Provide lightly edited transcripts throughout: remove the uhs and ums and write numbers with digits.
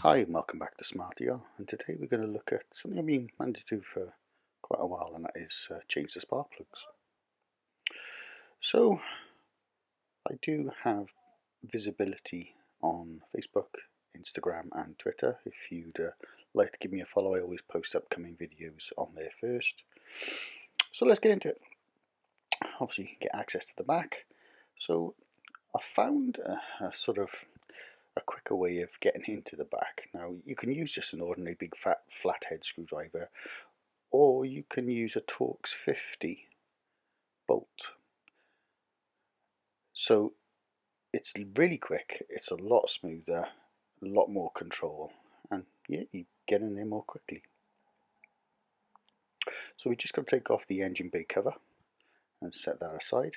Hi and welcome back to Smart E.R, and today we're going to look at something I've been planning to do for quite a while, and that is change the spark plugs. So I do have visibility on Facebook, Instagram and Twitter. If you'd like to give me a follow, I always post upcoming videos on there first. So let's get into it. Obviously get access to the back. So I found a sort of a quicker way of getting into the back. Now you can use just an ordinary big fat flathead screwdriver, or you can use a Torx 50 bolt. So it's really quick, it's a lot smoother, a lot more control, and yeah, you get in there more quickly. So we just got to take off the engine bay cover and set that aside.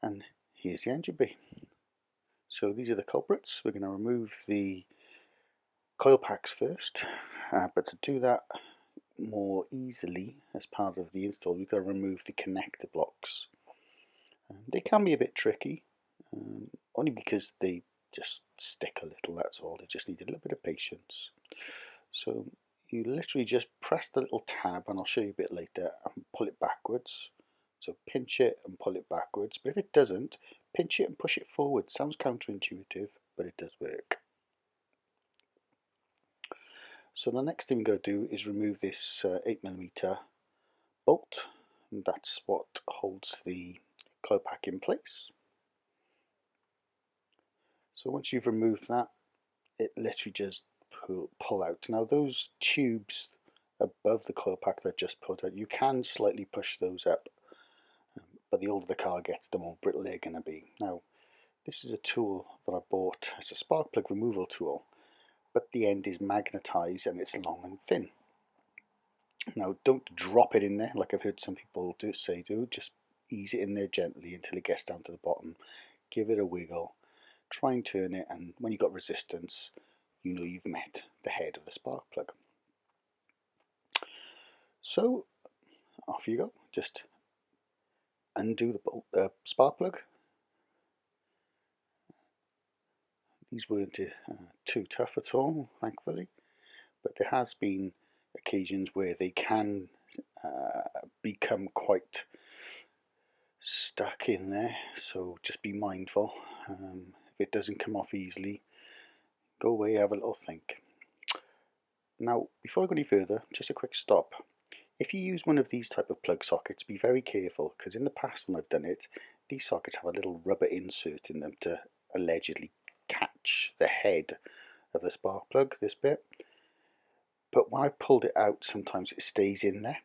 And here's the engine bay. So these are the culprits. We're going to remove the coil packs first, but to do that more easily as part of the install, we've got to remove the connector blocks. They can be a bit tricky, only because they just stick a little, that's all. They just need a little bit of patience. So you literally just press the little tab, and I'll show you a bit later, and pull it backwards. So pinch it and pull it backwards, but if it doesn't, pinch it and push it forward. Sounds counterintuitive, but it does work. So the next thing we're going to do is remove this 8mm bolt, and that's what holds the coil pack in place. So once you've removed that, it literally just pull out. Now those tubes above the coil pack that I just pulled out, you can slightly push those up, but the older the car gets, the more brittle they're going to be. Now this is a tool that I bought as a spark plug removal tool, but the end is magnetized and it's long and thin. Now don't drop it in there like I've heard some people do. Just ease it in there gently until it gets down to the bottom. Give it a wiggle, try and turn it, and when you've got resistance, you know you've met the head of the spark plug. So off you go. Just undo the spark plug. These weren't too tough at all, thankfully, but there has been occasions where they can become quite stuck in there, so just be mindful. If it doesn't come off easily, go away, have a little think. Now before I go any further, just a quick stop. If you use one of these type of plug sockets, be very careful, because in the past when I've done it, these sockets have a little rubber insert in them to allegedly catch the head of the spark plug, this bit. But when I pulled it out, sometimes it stays in there,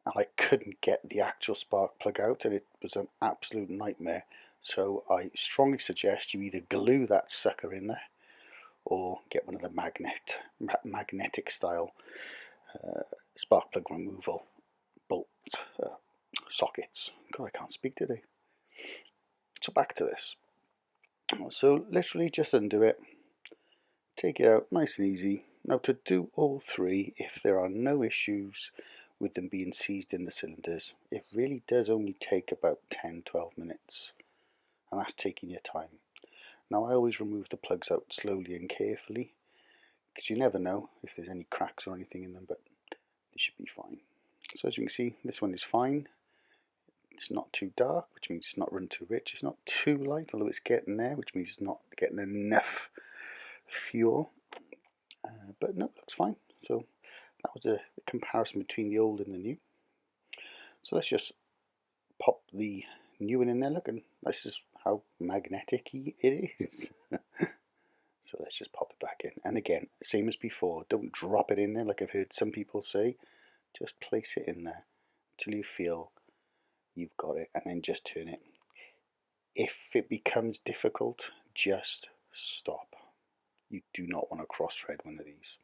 and I couldn't get the actual spark plug out, and it was an absolute nightmare. So I strongly suggest you either glue that sucker in there, or get one of the magnetic style spark plug removal bolt sockets. God, I can't speak today. So back to this. So literally just undo it, take it out nice and easy. Now to do all three, if there are no issues with them being seized in the cylinders, it really does only take about 10-12 minutes, and that's taking your time. Now I always remove the plugs out slowly and carefully, because you never know if there's any cracks or anything in them, but they should be fine. So as you can see, this one is fine. It's not too dark, which means it's not run too rich. It's not too light, although it's getting there, which means it's not getting enough fuel. But no, it looks fine. So that was a comparison between the old and the new. So let's just pop the new one in there. Look, and this is how magnetic-y it is. So let's just pop it back in. And again, same as before, don't drop it in there like I've heard some people say. Just place it in there until you feel you've got it, and then just turn it. If it becomes difficult, just stop. You do not want to cross thread one of these.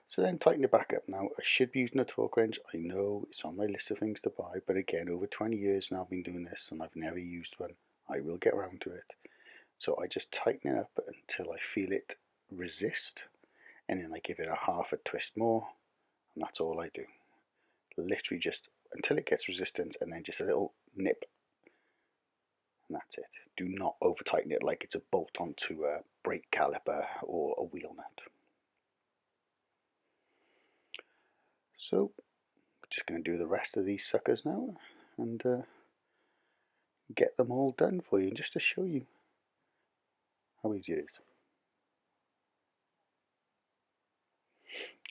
So then tighten it back up. Now I should be using a torque wrench. I know it's on my list of things to buy, but again, over 20 years now I've been doing this and I've never used one. I will get around to it. So I just tighten it up until I feel it resist, and then I give it a half a twist more, and that's all I do. Literally just until it gets resistance, and then just a little nip, and that's it. Do not over tighten it like it's a bolt onto a brake caliper or a wheel nut. So we're just going to do the rest of these suckers now and get them all done for you, just to show you how easy it is.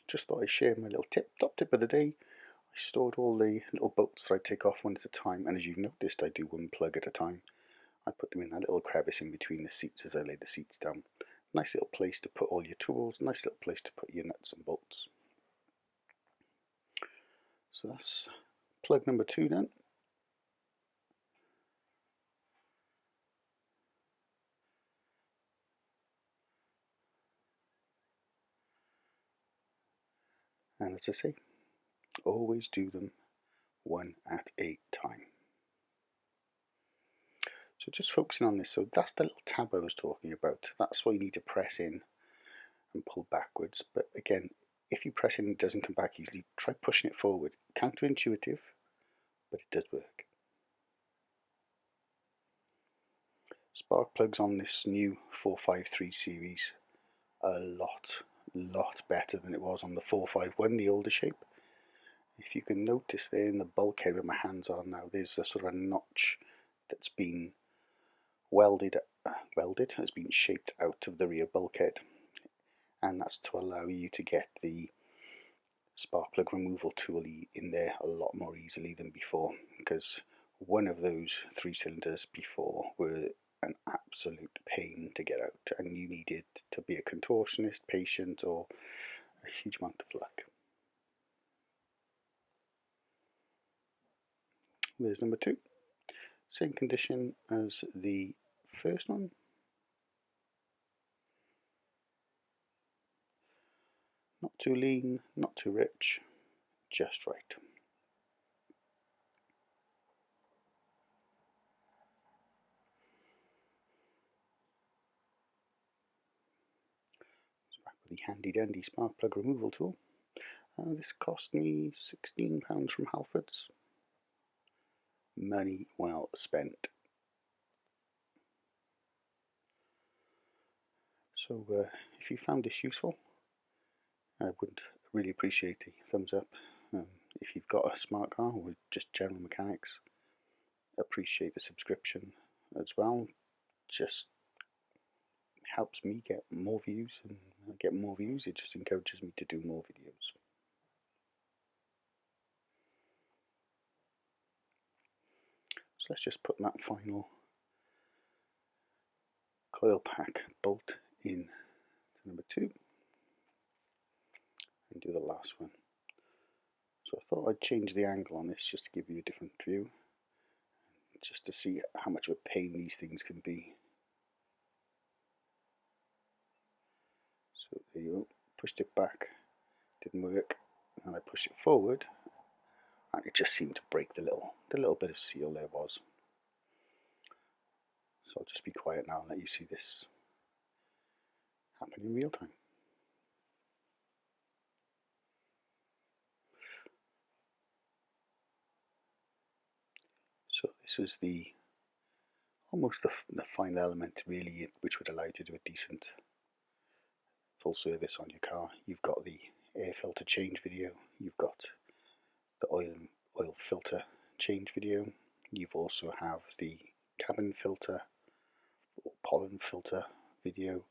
Just thought I'd share my little top tip of the day. I stored all the little bolts that I take off one at a time, and as you've noticed, I do one plug at a time. I put them in that little crevice in between the seats as I lay the seats down. Nice little place to put all your tools, nice little place to put your nuts and bolts. So that's plug number 2 done. And as I say, always do them one at a time. So just focusing on this, so that's the little tab I was talking about. That's why you need to press in and pull backwards. But again, if you press in and it doesn't come back easily, try pushing it forward. Counterintuitive, but it does work. Spark plugs on this new 453 series are a lot better than it was on the 451, the older shape. If you can notice there in the bulkhead where my hands are now, there's a sort of a notch that's been has been shaped out of the rear bulkhead, and that's to allow you to get the spark plug removal tool in there a lot more easily than before, because one of those 3 cylinders before were an absolute pain to get out, and you needed to be a contortionist, patient, or a huge amount of luck. There's number 2. Same condition as the first one. Not too lean, not too rich, just right. So back with the handy dandy spark plug removal tool. This cost me £16 from Halfords. Money well spent. So if you found this useful, I would really appreciate a thumbs up. If you've got a smart car with just general mechanics, appreciate the subscription as well. Just helps me get more views, and get more views, it just encourages me to do more videos. So let's just put that final coil pack bolt in to number 2 and do the last one. So I thought I'd change the angle on this just to give you a different view, just to see how much of a pain these things can be. So there you go, pushed it back, didn't work, and I pushed it forward, and it just seemed to break the little bit of seal there was. So I'll just be quiet now and let you see this happen in real time. So this was almost the final element really, which would allow you to do a decent full service on your car. You've got the air filter change video, you've got the oil filter change video, you've also have the cabin filter or pollen filter video,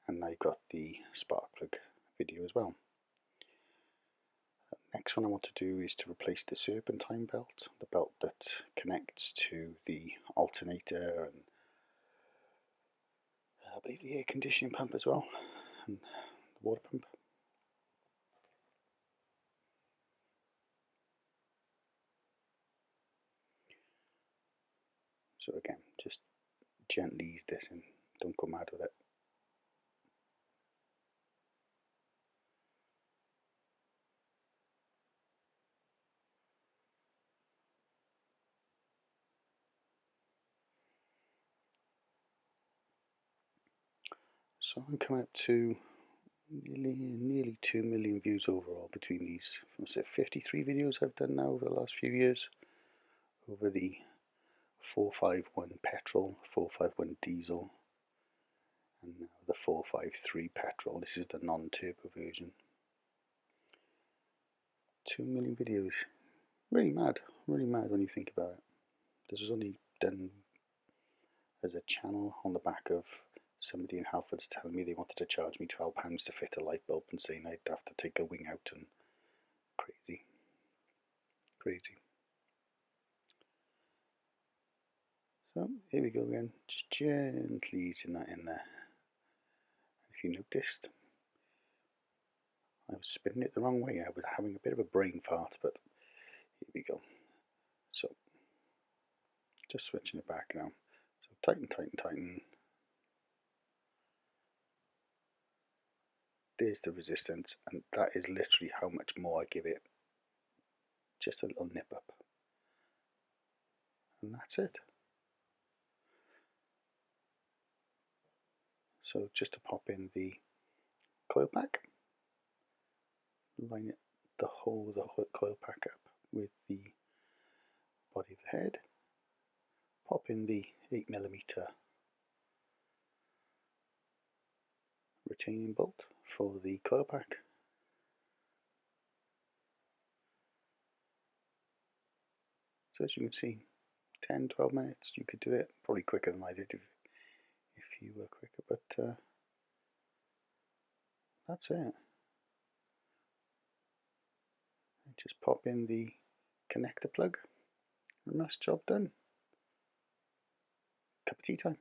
and now you've got the spark plug video as well. Next one I want to do is to replace the serpentine belt, the belt that connects to the alternator and I believe the air conditioning pump as well, and the water pump. So again, just gently ease this in, don't go mad with it. So I'm coming up to nearly 2 million views overall between these. Was it 53 videos I've done now over the last few years? Over the 451 petrol, 451 diesel, and now the 453 petrol. This is the non-turbo version. 2 million videos. Really mad when you think about it. This was only done as a channel on the back of somebody in Halford's telling me they wanted to charge me £12 to fit a light bulb and saying I'd have to take a wing out, and crazy. So here we go again, just gently easing that in there. If you noticed, I was spinning it the wrong way. I was having a bit of a brain fart, but here we go. So just switching it back now. So tighten. There's the resistance, and that is literally how much more I give it. Just a little nip up. And that's it. So just to pop in the coil pack, line it the whole coil pack up with the body of the head, pop in the 8mm retaining bolt for the coil pack. So as you can see, 10-12 minutes, you could do it probably quicker than I did if you were quicker, but that's it. Just pop in the connector plug and that's job done. Cup of tea time.